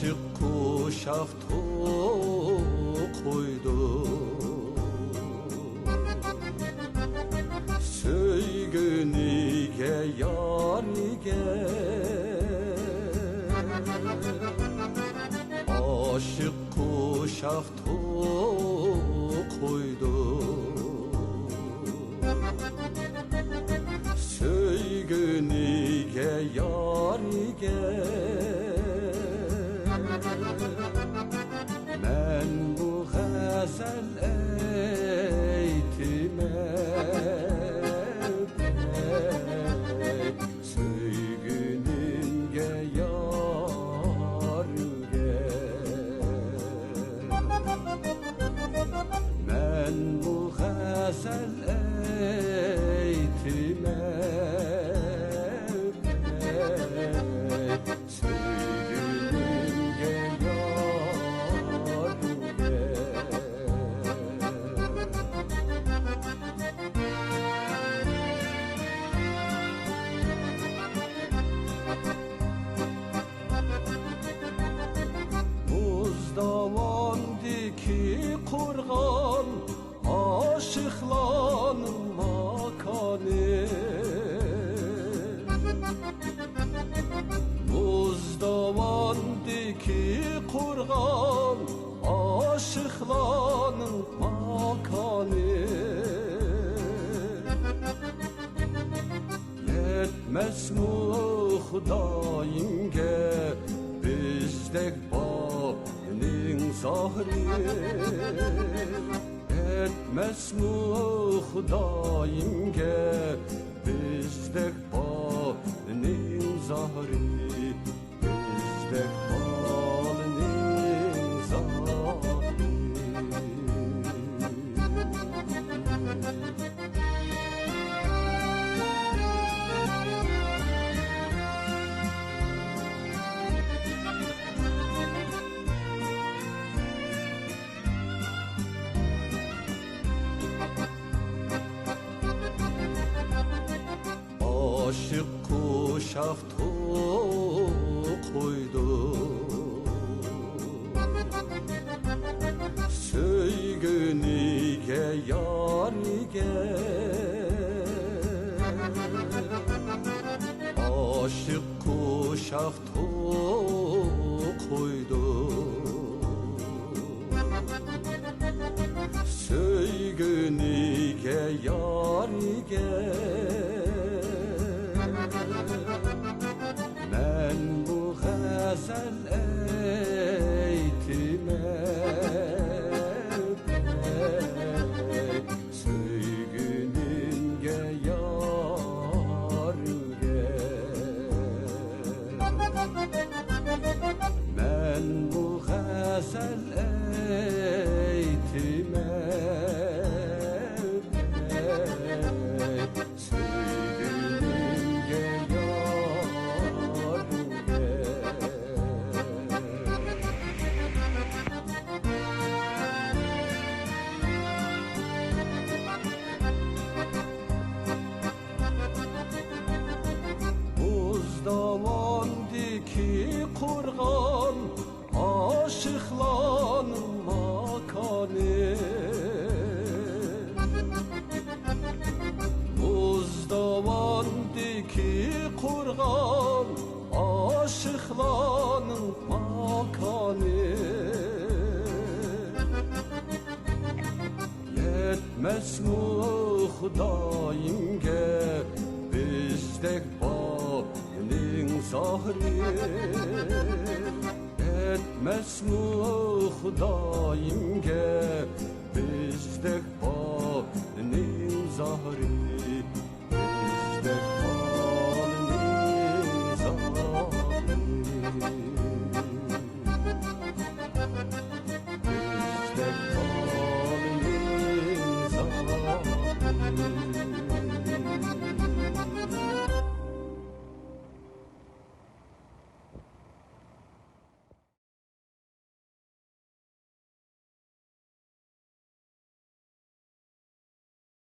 Aşık kuşak koydu, söygünige yarige. Aşık kuşak koydu, söygünige yarige. Men bu gazel eytime söygünümge yarge. Men bu gazel eytime söygünümge yarge. Muzdavandaki kurgan aşıklanın makanı. Muzdavandaki kurgan aşıklanın makanı. Yetmez mu Hudayimge bizdek bağının zahri. Yetmez mu Hudayimge bizdek bağının zahri. Bizdek bağının zahri. Aşık kuşak koydu, söygünige yarge. Aşık kuşak koydu, söygünige yarge. Men bu gazel eytime söygünümge yarge. Men bu gazel eytime söygünümge yarge. Muzdavandaki kurgan aşıklanın makanı. Muzdavandaki kurgan aşıklanın makanı. Yetmez mu Hudayimge bizdek bağının zahri. Yetmez mu Hudayimge bizdek bağının zahri.